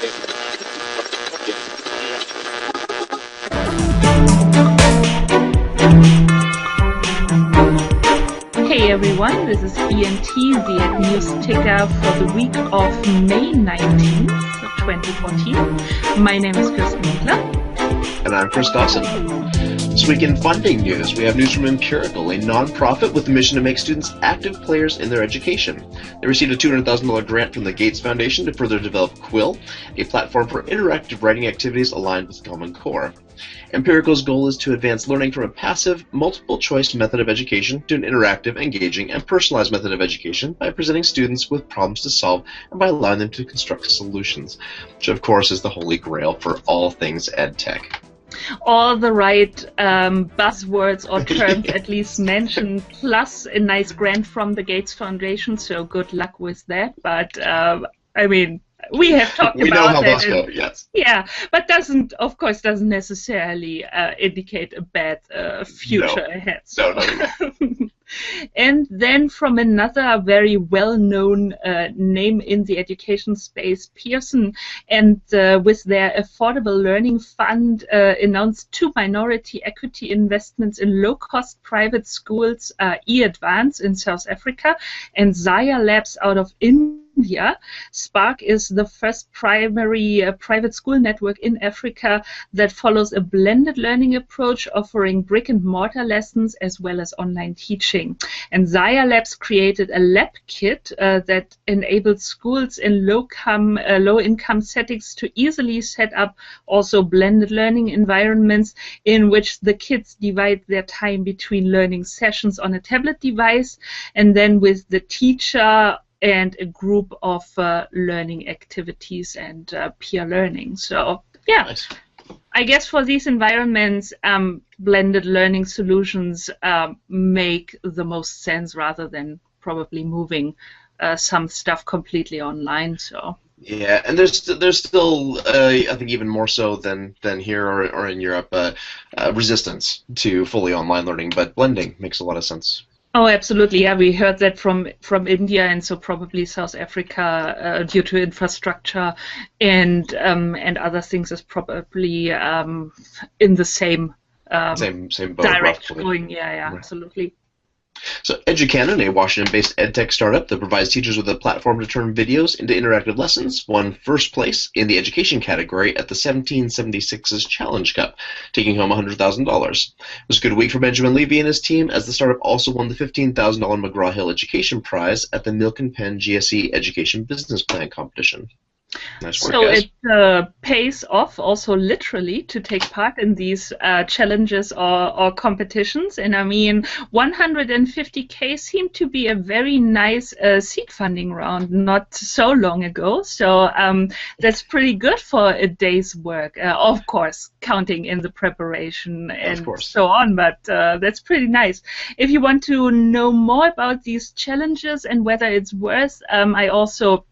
Hey everyone, this is ENT, the Ed News Ticker for the week of May 19th, 2014. My name is Kirsten Winkler. And I'm Chris Dawson. This week in funding news, we have news from Empirical, a nonprofit with the mission to make students active players in their education. They received a $200,000 grant from the Gates Foundation to further develop Quill, a platform for interactive writing activities aligned with Common Core. Empirical's goal is to advance learning from a passive, multiple-choice method of education to an interactive, engaging, and personalized method of education by presenting students with problems to solve and by allowing them to construct solutions, which of course is the holy grail for all things EdTech. All the right buzzwords or terms at least mentioned, plus a nice grant from the Gates Foundation, so good luck with that. But, I mean, we have talked we about know how that. those go, yes. Yeah, but doesn't necessarily indicate a bad future ahead. So. No. And then from another very well-known name in the education space, Pearson, and with their Affordable Learning Fund, announced 2 minority equity investments in low-cost private schools, eAdvance in South Africa and Zaya Labs out of India. Spark is the first primary private school network in Africa that follows a blended learning approach, offering brick-and-mortar lessons as well as online teaching. And Zaya Labs created a lab kit that enabled schools in low-income settings to easily set up also blended learning environments in which the kids divide their time between learning sessions on a tablet device and then with the teacher and a group of learning activities and peer learning. So, yeah. Nice. I guess for these environments, blended learning solutions make the most sense rather than probably moving some stuff completely online. So. Yeah, and there's still I think even more so than here or in Europe resistance to fully online learning, but blending makes a lot of sense. Oh, absolutely. Yeah, we heard that from India, and so probably South Africa, due to infrastructure and other things, is probably in the same same boat, direction roughly. going. Yeah, Right. absolutely. So EduCanon, a Washington-based edtech startup that provides teachers with a platform to turn videos into interactive lessons, won first place in the education category at the 1776's Challenge Cup, taking home $100,000. It was a good week for Benjamin Levy and his team, as the startup also won the $15,000 McGraw-Hill Education Prize at the Milk and Pen GSE Education Business Plan competition. Nice work, So guys. it pays off also literally to take part in these challenges or competitions. And I mean, 150K seemed to be a very nice seed funding round not so long ago. So that's pretty good for a day's work, of course, counting in the preparation and so on. But that's pretty nice. If you want to know more about these challenges and whether it's worth, I also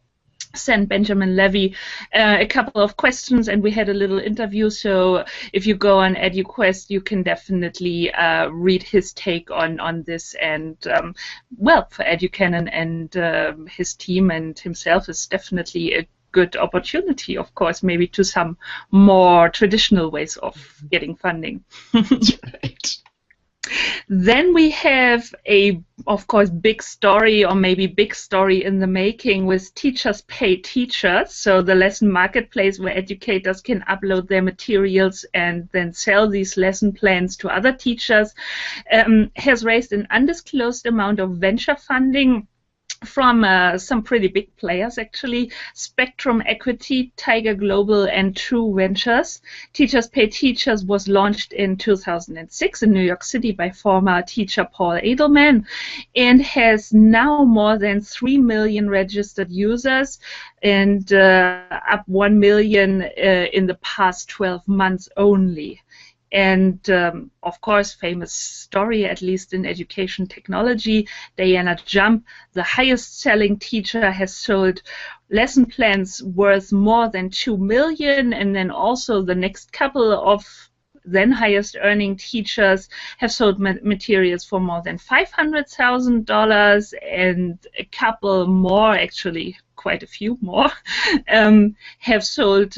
sent Benjamin Levy a couple of questions, and we had a little interview. So if you go on EduQuest, you can definitely read his take on this. And well, for EduCanon and his team and himself, is definitely a good opportunity, of course, maybe to some more traditional ways of getting funding. That's right. Then we have of course, big story, or maybe big story in the making, with Teachers Pay Teachers. So the lesson marketplace where educators can upload their materials and then sell these lesson plans to other teachers, has raised an undisclosed amount of venture funding from some pretty big players, actually: Spectrum Equity, Tiger Global, and True Ventures. Teachers Pay Teachers was launched in 2006 in New York City by former teacher Paul Edelman, and has now more than 3 million registered users, and up 1 million in the past 12 months only. And of course, famous story, at least in education technology, Diana Jump, the highest selling teacher, has sold lesson plans worth more than 2 million. And then also the next couple of then highest earning teachers have sold materials for more than $500,000, and a couple more, actually quite a few more, have sold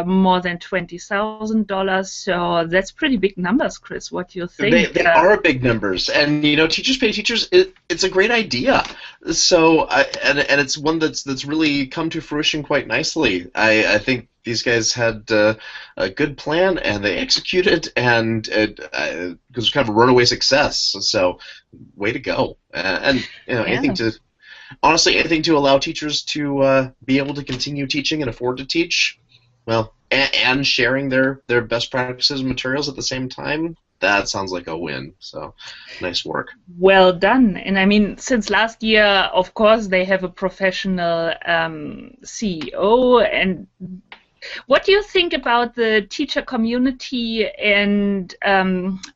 more than $20,000. So that's pretty big numbers, Chris. What do you think? They are big numbers, and teachers pay teachers. It's a great idea. So and it's one that's really come to fruition quite nicely. I think these guys had a good plan, and they executed, and it was kind of a runaway success. So, way to go! And anything to allow teachers to be able to continue teaching and afford to teach. Well, and sharing their best practices and materials at the same time. That sounds like a win. So, nice work. Well done. And I mean, since last year, of course, they have a professional CEO. And what do you think about the teacher community and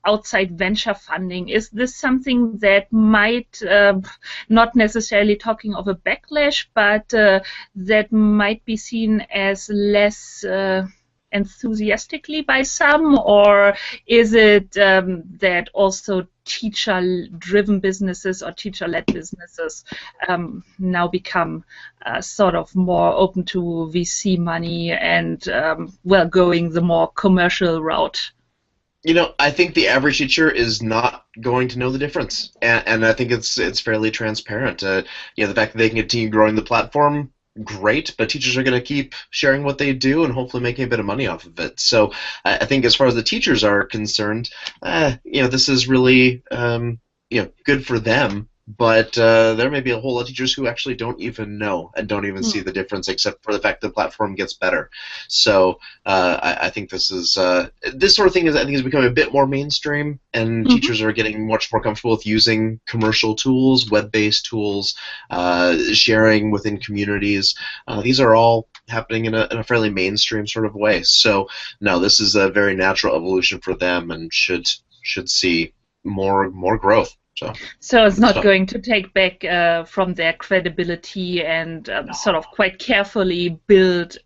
outside venture funding? Is this something that might, not necessarily talking of a backlash, but that might be seen as less enthusiastically by some, or is it that also teacher-driven businesses or teacher-led businesses now become sort of more open to VC money and going the more commercial route? I think the average teacher is not going to know the difference, and I think it's fairly transparent. The fact that they can continue growing the platform, great, but teachers are going to keep sharing what they do and hopefully making a bit of money off of it. So I think as far as the teachers are concerned, this is really good for them. But there may be a whole lot of teachers who actually don't even know and don't even see the difference, except for the fact that the platform gets better. So I think this sort of thing is becoming a bit more mainstream, and teachers are getting much more comfortable with using commercial tools, web-based tools, sharing within communities. These are all happening in a fairly mainstream sort of way. So no, this is a very natural evolution for them, and should see more growth. So it's not going to take back from their credibility and sort of quite carefully build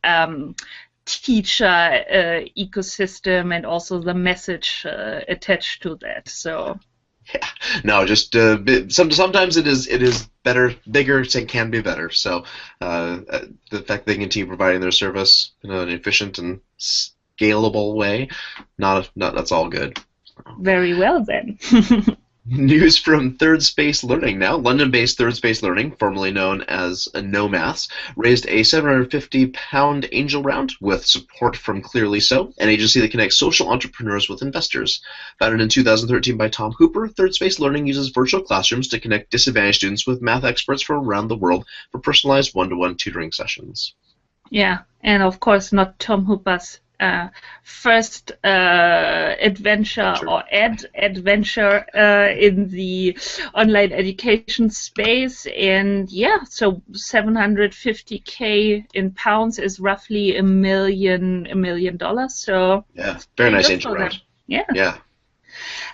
teacher ecosystem and also the message attached to that. So. Yeah. No, just sometimes it is better, bigger can be better. So the fact that they can continue providing their service in an efficient and scalable way, that's all good. Very well then. News from Third Space Learning now. London-based Third Space Learning, formerly known as No Maths, raised a £750 angel round with support from Clearly So, an agency that connects social entrepreneurs with investors. Founded in 2013 by Tom Hooper, Third Space Learning uses virtual classrooms to connect disadvantaged students with math experts from around the world for personalized one-to-one tutoring sessions. Yeah, and of course not Tom Hooper's first adventure or adventure in the online education space, and yeah, so 750K in pounds is roughly $1 million. So yeah, very nice angel round. Yeah.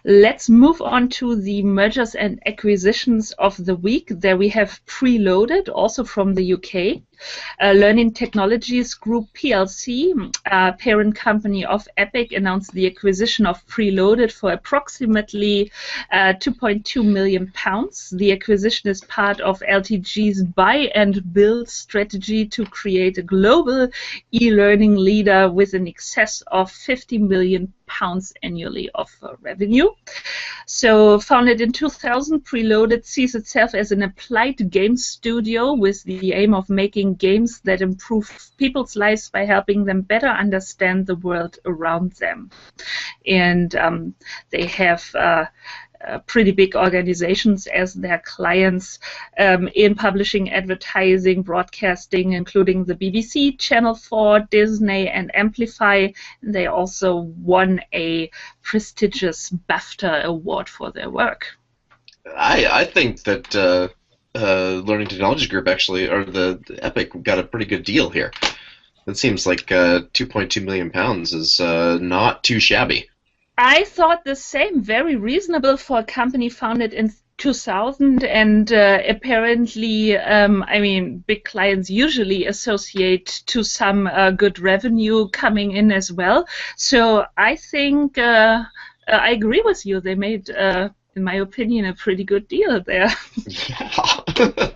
Let's move on to the mergers and acquisitions of the week. There we have Preloaded, also from the UK. Learning Technologies Group PLC, parent company of Epic, announced the acquisition of Preloaded for approximately £2.2 million. The acquisition is part of LTG's buy and build strategy to create a global e-learning leader with an excess of £50 million annually of revenue. So, founded in 2000, Preloaded sees itself as an applied game studio with the aim of making games that improve people's lives by helping them better understand the world around them. And they have pretty big organizations as their clients in publishing, advertising, broadcasting, including the BBC, Channel 4, Disney, and Amplify. They also won a prestigious BAFTA award for their work. I think that Learning Technologies Group actually, or the Epic, got a pretty good deal here. It seems like £2.2 million is not too shabby. I thought the same. Very reasonable for a company founded in 2000, and apparently, I mean, big clients usually associate to some good revenue coming in as well. So I think I agree with you. They made, in my opinion, a pretty good deal there. Yeah.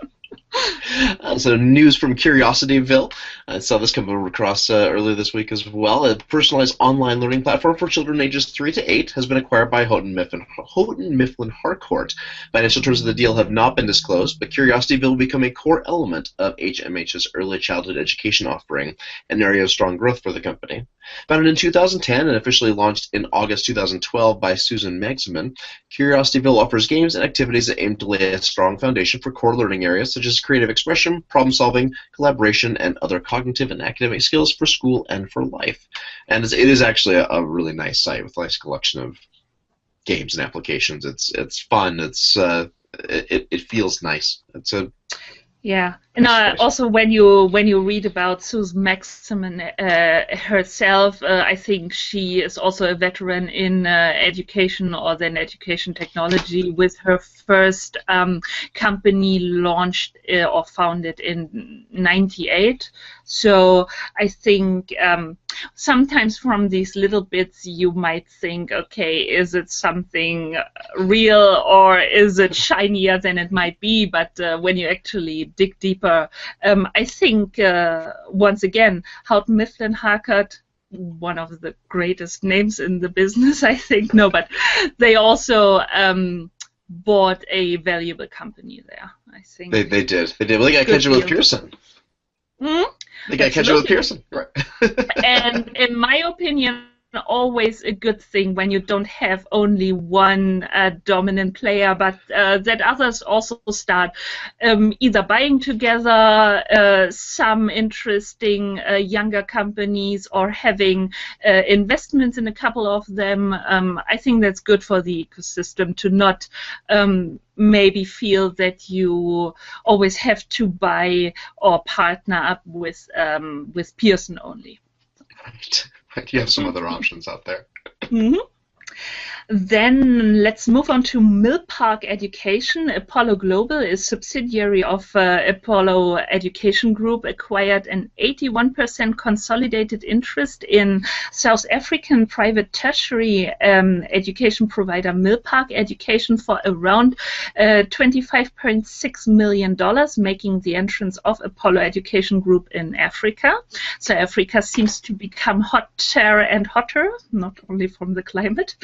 So news from Curiosityville. I saw this come across earlier this week as well. A personalized online learning platform for children ages 3 to 8 has been acquired by Houghton Mifflin Harcourt. Financial terms of the deal have not been disclosed, but Curiosityville will become a core element of HMH's early childhood education offering, an area of strong growth for the company. Founded in 2010 and officially launched in August 2012 by Susan Magsamen, Curiosityville offers games and activities that aim to lay a strong foundation for core learning areas such as creative expression, problem-solving, collaboration, and other cognitive and academic skills for school and for life. And it is actually a really nice site with a nice collection of games and applications. It's fun. It feels nice. It's a Yeah, and also when you read about Susan Maximin herself, I think she is also a veteran in education or then education technology, with her first company launched or founded in '98. So I think sometimes from these little bits you might think, okay, is it something real or is it shinier than it might be? But when you actually dig deeper, I think once again, Houghton Mifflin Harcourt, one of the greatest names in the business, I think. No, but they also bought a valuable company there, I think. They did. Well, they got to catch it with Pearson. They got to catch it with Pearson. Right. And in my opinion, always a good thing when you don't have only one dominant player, but that others also start either buying together some interesting younger companies or having investments in a couple of them. I think that's good for the ecosystem to not maybe feel that you always have to buy or partner up with Pearson only. Right. You have some other options out there. Mm-hmm. Then let's move on to Mill Park Education. Apollo Global is subsidiary of Apollo Education Group, acquired an 81% consolidated interest in South African private tertiary education provider Mill Park Education for around $25.6 million, making the entrance of Apollo Education Group in Africa. So Africa seems to become hotter and hotter, not only from the climate.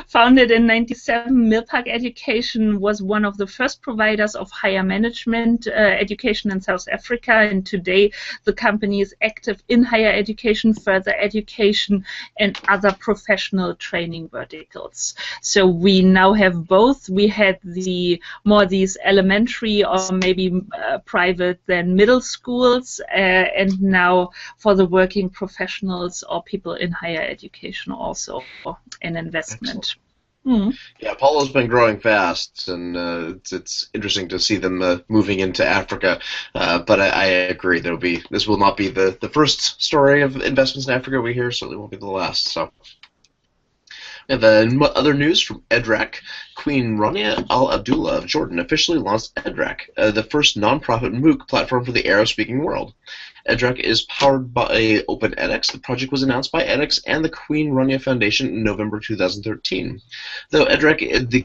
Founded in '97, Mill Park Education was one of the first providers of higher management education in South Africa, and today the company is active in higher education, further education, and other professional training verticals. So we now have both. We had these elementary or maybe private than middle schools, and now for the working professionals or people in higher education also an investment. Yeah, Apollo's been growing fast, and it's interesting to see them moving into Africa. But I agree, this will not be the first story of investments in Africa we hear. Certainly won't be the last. So, we have other news from EdRec. Queen Rania Al Abdullah of Jordan officially launched EdRec, the first non-profit MOOC platform for the Arab-speaking world. EdRec is powered by Open edX. The project was announced by edX and the Queen Rania Foundation in November 2013. Through EdRec, the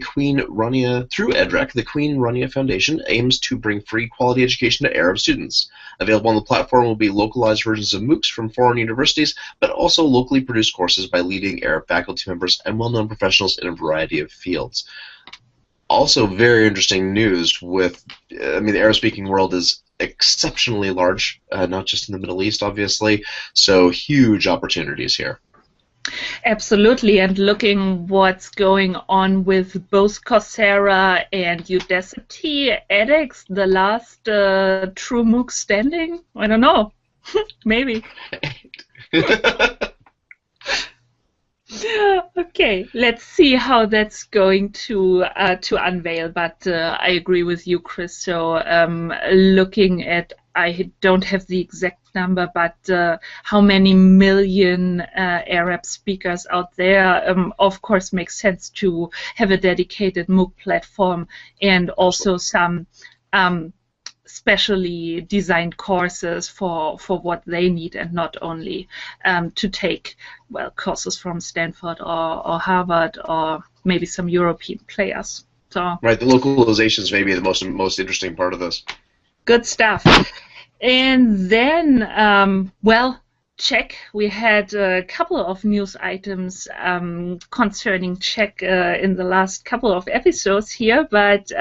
Queen Rania Foundation aims to bring free quality education to Arab students. Available on the platform will be localized versions of MOOCs from foreign universities, but also locally produced courses by leading Arab faculty members and well-known professionals in a variety of fields. Also, very interesting news with, the Arab-speaking world is exceptionally large, not just in the Middle East, obviously, so huge opportunities here. Absolutely, and looking what's going on with both Coursera and Udacity, edX, the last true MOOC standing? I don't know. Maybe. Okay, let's see how that's going to unveil. But I agree with you, Chris. So looking at, I don't have the exact number, but how many million Arab speakers out there, of course, makes sense to have a dedicated MOOC platform and also some specially designed courses for what they need, and not only to take courses from Stanford or Harvard or maybe some European players. So Right, the localizations may be the most interesting part of this. good stuff. And then, well, Czech. We had a couple of news items concerning Czech in the last couple of episodes here, but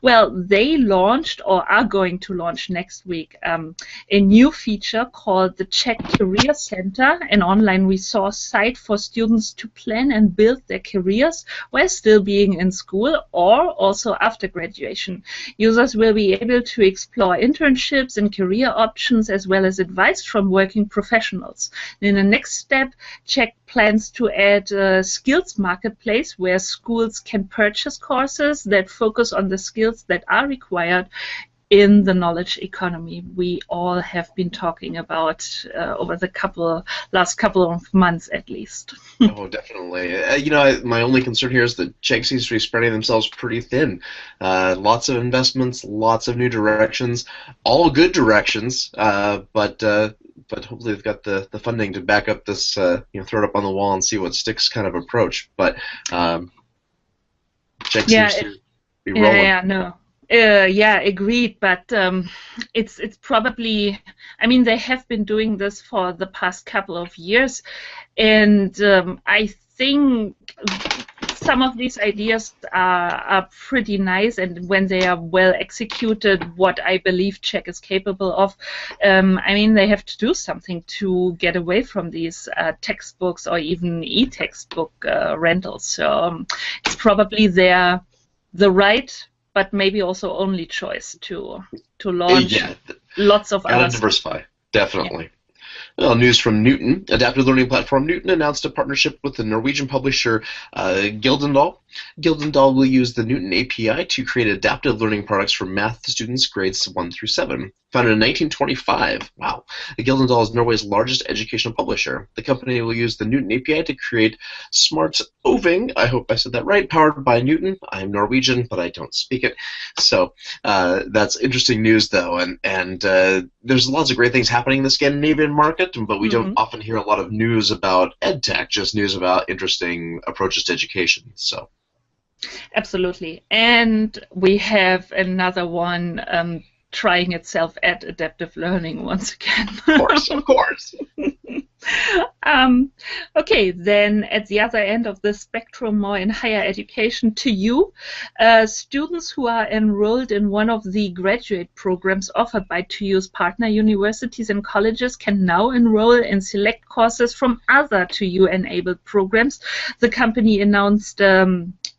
well, they launched or are going to launch next week a new feature called the Czech Career Center, an online resource site for students to plan and build their careers while still being in school or also after graduation. Users will be able to explore internships and career options as well as advice from working professionals. In the next step, Czech plans to add a skills marketplace where schools can purchase courses that focus on the skills that are required in the knowledge economy we all have been talking about over the last couple of months at least. Oh, definitely. You know, my only concern here is that Czech seems to be spreading themselves pretty thin. Lots of investments, lots of new directions, all good directions, but hopefully they've got the funding to back up this, throw it up on the wall and see what sticks kind of approach. But Czech seems to be rolling. Yeah, no. Yeah, agreed. But it's probably, I mean, they have been doing this for the past couple of years, and I think some of these ideas are pretty nice, and when they are well executed, what I believe Czech is capable of, I mean, they have to do something to get away from these textbooks or even e-textbook rentals. So it's probably the right, but maybe also only choice to launch lots of gotta others. Diversify, definitely. Yeah. Well, news from Newton. Adaptive learning platform Newton announced a partnership with the Norwegian publisher Gyldendal. Gyldendal will use the Newton API to create adaptive learning products for math students grades 1 through 7. Founded in 1925, wow, Gyldendal is Norway's largest educational publisher. The company will use the Newton API to create smart oving, I hope I said that right, powered by Newton. I'm Norwegian, but I don't speak it. So that's interesting news, though, and there's lots of great things happening in the Scandinavian market, but we don't often hear a lot of news about EdTech, just news about interesting approaches to education. So. Absolutely. And we have another one trying itself at adaptive learning once again. Of course. Okay, then at the other end of the spectrum, more in higher education, to you, students who are enrolled in one of the graduate programs offered by TU's partner universities and colleges can now enroll in select courses from other TU-enabled programs. The company announced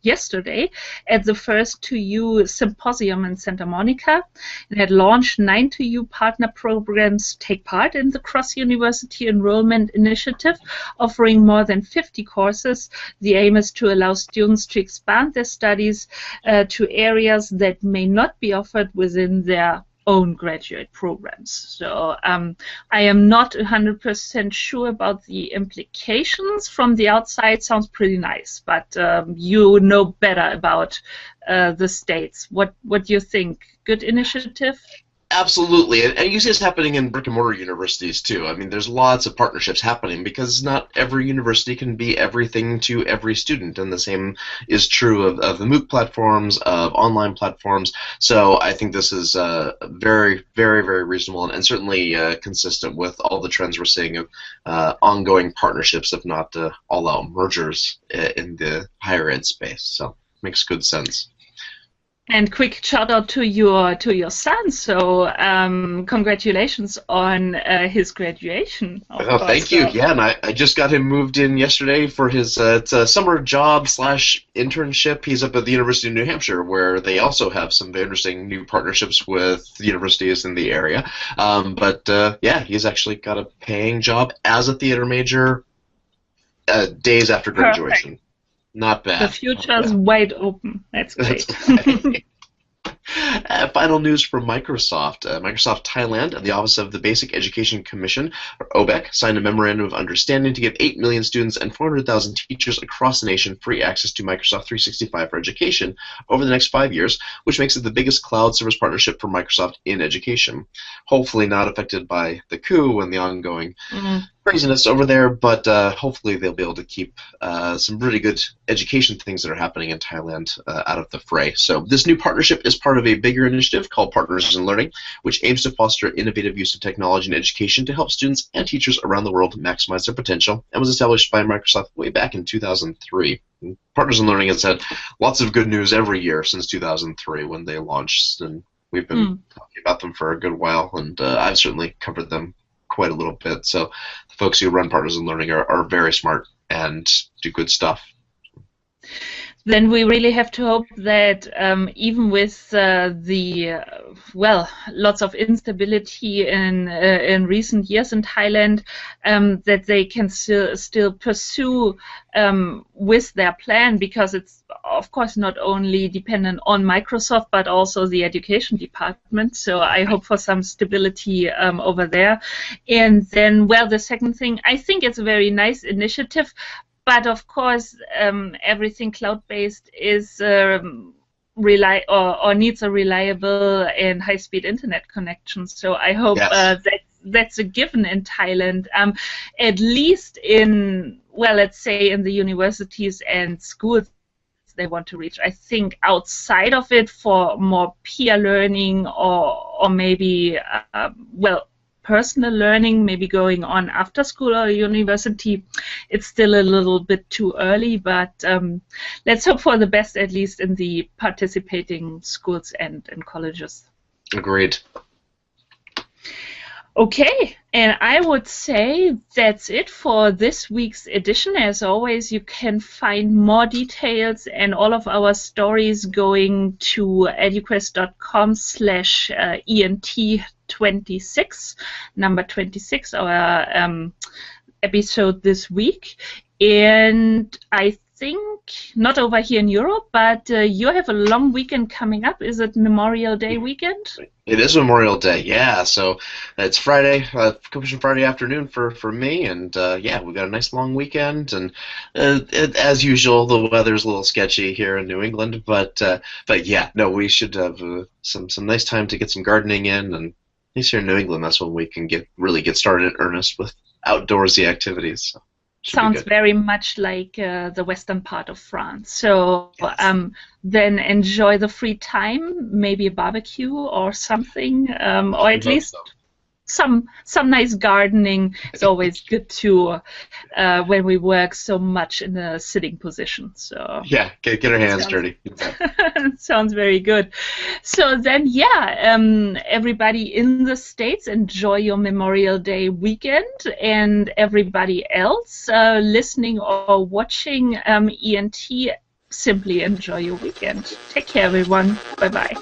yesterday at the first TU symposium in Santa Monica. It had launched 9 TU partner programs take part in the cross-university enrollment initiative, offering more than 50 courses. The aim is to allow students to expand their studies to areas that may not be offered within their own graduate programs. So I am not 100% sure about the implications. From the outside, sounds pretty nice, but you know better about the states. What do you think? Good initiative? Absolutely, and you see this happening in brick-and-mortar universities too. I mean, there's lots of partnerships happening because not every university can be everything to every student, and the same is true of the MOOC platforms, of online platforms. So I think this is very, very, very reasonable and certainly consistent with all the trends we're seeing of ongoing partnerships, if not all-out mergers in the higher ed space. So makes good sense. And quick shout out to your son. So congratulations on his graduation. Thank you. Yeah, and I just got him moved in yesterday for his it's a summer job / internship. He's up at the University of New Hampshire, where they also have some very interesting new partnerships with universities in the area. Yeah, he's actually got a paying job as a theater major days after graduation. Perfect. Not bad. The future's wide open. That's great. Final news from Microsoft. Microsoft Thailand and the Office of the Basic Education Commission, or OBEC, signed a memorandum of understanding to give 8 million students and 400,000 teachers across the nation free access to Microsoft 365 for education over the next 5 years, which makes it the biggest cloud service partnership for Microsoft in education. Hopefully not affected by the coup and the ongoing craziness over there, but hopefully they'll be able to keep some really good education things that are happening in Thailand out of the fray. So this new partnership is part of a bigger initiative called Partners in Learning, which aims to foster innovative use of technology in education to help students and teachers around the world maximize their potential, and was established by Microsoft way back in 2003. Partners in Learning has had lots of good news every year since 2003 when they launched, and we've been talking about them for a good while, and I've certainly covered them quite a little bit. So the folks who run Partners in Learning are very smart and do good stuff. Then we really have to hope that even with lots of instability in recent years in Thailand, that they can still pursue with their plan, because it's of course not only dependent on Microsoft but also the education department. So I hope for some stability over there. And then, well, the second thing, I think it's a very nice initiative. But of course, everything cloud-based is needs a reliable and high-speed internet connection. So I hope that's a given in Thailand, at least in, well, let's say in the universities and schools they want to reach. I think outside of it, for more peer learning or maybe personal learning, maybe going on after school or university, it's still a little bit too early, but let's hope for the best, at least in the participating schools and colleges. Agreed. Okay, and I would say that's it for this week's edition. As always, you can find more details and all of our stories going to eduquest.com/ENT26, number 26, our episode this week. And I think, not over here in Europe, but you have a long weekend coming up. Is it Memorial Day weekend? It is Memorial Day, yeah. So it's Friday, Competition Friday afternoon for me, and we've got a nice long weekend. And as usual, the weather's a little sketchy here in New England, but yeah, no, we should have some nice time to get some gardening in, and at least here in New England, that's when we can really get started in earnest with outdoorsy activities. So. Sounds very much like the western part of France. So then enjoy the free time, maybe a barbecue or something, or at least some nice gardening. It's always good to when we work so much in a sitting position. So yeah, get our hands dirty. Sounds very good. So then, everybody in the States, enjoy your Memorial Day weekend, and everybody else listening or watching ENT, simply enjoy your weekend. Take care, everyone. Bye-bye.